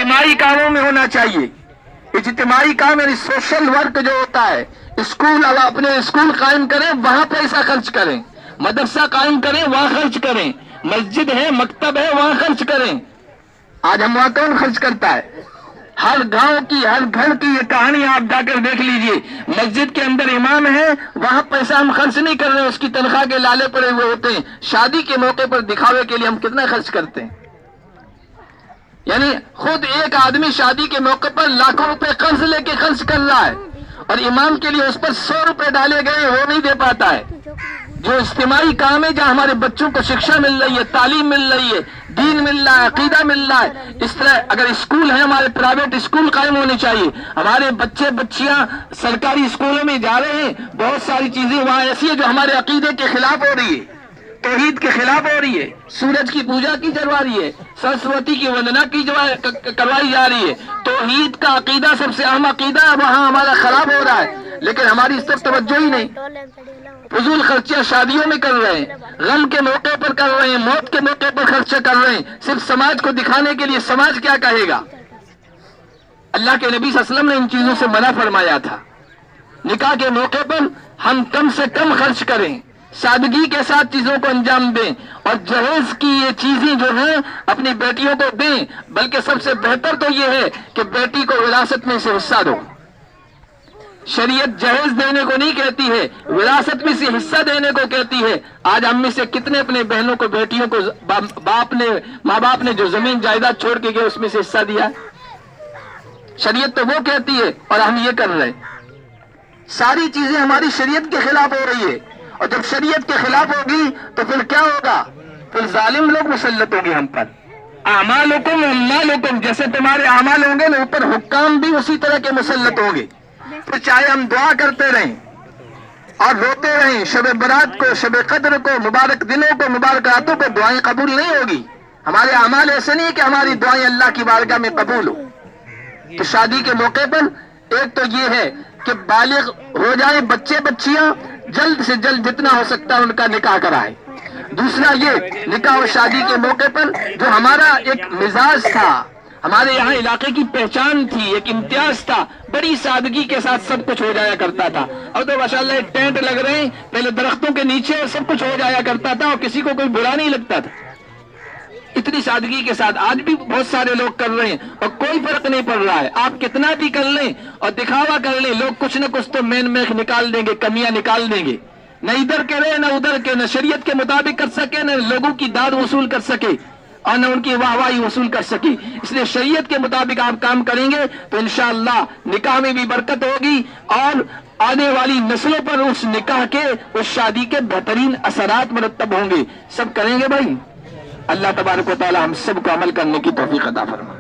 اجتماعی کاموں میں ہونا چاہیے. اجتماعی کام یعنی سوشل ورک جو ہوتا ہے، اسکول، اب اپنے اسکول قائم کریں وہاں پیسہ خرچ کریں، مدرسہ قائم کریں وہاں خرچ کریں، مسجد ہے، مکتب ہے، وہاں خرچ کریں. آج ہم وہاں کون خرچ کرتا ہے؟ ہر گاؤں کی، ہر گھر کی یہ کہانی آپ جا کر دیکھ لیجئے. مسجد کے اندر امام ہے، وہاں پیسہ ہم خرچ نہیں کر رہے، اس کی تنخواہ کے لالے پڑے ہوئے ہوتے ہیں. شادی کے موقع پر دکھاوے کے لیے ہم کتنا خرچ کرتے ہیں. یعنی خود ایک آدمی شادی کے موقع پر لاکھوں روپے قرض لے کے خرچ کر رہا ہے، اور امام کے لیے اس پر 100 روپے ڈالے گئے وہ نہیں دے پاتا ہے. جو اجتماعی کام ہے، جہاں ہمارے بچوں کو شکشا مل رہی ہے، تعلیم مل رہی ہے، دین مل رہا ہے، عقیدہ مل رہا ہے. اس طرح اگر اسکول ہیں، ہمارے پرائیویٹ اسکول قائم ہونے چاہیے. ہمارے بچے بچیاں سرکاری اسکولوں میں جا رہے ہیں، بہت ساری چیزیں وہاں ایسی ہیں جو ہمارے عقیدے کے خلاف ہو رہی ہے، توحید کے خلاف ہو رہی ہے. سورج کی پوجا کی جا رہی ہے، سرسوتی کی وندنا کی کروائی جا رہی ہے. توحید کا عقیدہ سب سے اہم عقیدہ ہے، وہاں ہمارا خراب ہو رہا ہے. لیکن ہماری اس طرف توجہ ہی نہیں. فضول خرچیاں شادیوں میں کر رہے ہیں، غم کے موقع پر کر رہے ہیں، موت کے موقع پر خرچہ کر رہے ہیں، صرف سماج کو دکھانے کے لیے. سماج کیا کہے گا؟ اللہ کے نبی صلی اللہ علیہ وسلم نے ان چیزوں سے منع فرمایا تھا. نکاح کے موقع پر ہم کم سے کم خرچ کریں، سادگی کے ساتھ چیزوں کو انجام دیں، اور جہیز کی یہ چیزیں جو ہیں اپنی بیٹیوں کو دیں. بلکہ سب سے بہتر تو یہ ہے کہ بیٹی کو وراثت میں سے حصہ دو. شریعت جہیز دینے کو نہیں کہتی ہے، وراثت میں سے حصہ دینے کو کہتی ہے. آج ہم میں سے کتنے اپنے بہنوں کو، بیٹیوں کو ماں باپ نے جو زمین جائیداد چھوڑ کے گئے اس میں سے حصہ دیا؟ شریعت تو وہ کہتی ہے اور ہم یہ کر رہے ہیں. ساری چیزیں ہماری شریعت کے خلاف ہو رہی ہے، اور جب شریعت کے خلاف ہوگی تو پھر کیا ہوگا؟ پھر ظالم لوگ مسلط ہوں گے ہم پر. اعمالکم اموالکم، جیسے تمہارے اعمال ہوں گے نا، اوپر حکام بھی اسی طرح کے مسلط ہوں گے. پھر چاہے ہم دعا کرتے رہیں اور روتے رہیں، شب برات کو، شب قدر کو، مبارک دنوں کو، مبارک راتوں کو، دعائیں قبول نہیں ہوگی. ہمارے اعمال ایسے نہیں کہ ہماری دعائیں اللہ کی بارگاہ میں قبول ہو. تو شادی کے موقع پر ایک تو یہ ہے کہ بالغ ہو جائیں بچے بچیاں، جلد سے جلد جتنا ہو سکتا ہے ان کا نکاح کرائیں. دوسرا یہ نکاح و شادی کے موقع پر جو ہمارا ایک مزاج تھا، ہمارے یہاں علاقے کی پہچان تھی، ایک امتیاز تھا، بڑی سادگی کے ساتھ سب کچھ ہو جایا کرتا تھا. اب تو ماشاءاللہ ایک ٹینٹ لگ رہے ہیں، پہلے درختوں کے نیچے سب کچھ ہو جایا کرتا تھا اور کسی کو کوئی برا نہیں لگتا تھا. اتنی سادگی کے ساتھ آج بھی بہت سارے لوگ کر رہے ہیں اور کوئی فرق نہیں پڑ رہا ہے. آپ کتنا بھی کر لیں اور دکھاوا کر لیں، لوگ کچھ نہ کچھ تو مین میخ نکال دیں گے، کمیاں نکال دیں گے. نہ ادھر کے رہے نہ ادھر کے، نہ شریعت کے مطابق کر سکے، نہ لوگوں کی داد وصول کر سکے اور نہ ان کی واہ واہی وصول کر سکی. اس لیے شریعت کے مطابق آپ کام کریں گے تو انشاءاللہ نکاح میں بھی برکت ہوگی، اور آنے والی نسلوں پر اس نکاح کے، اس شادی کے بہترین اثرات مرتب ہوں گے. سب کریں گے بھائی. اللہ تبارک و تعالی ہم سب کو عمل کرنے کی توفیق عطا فرمائے.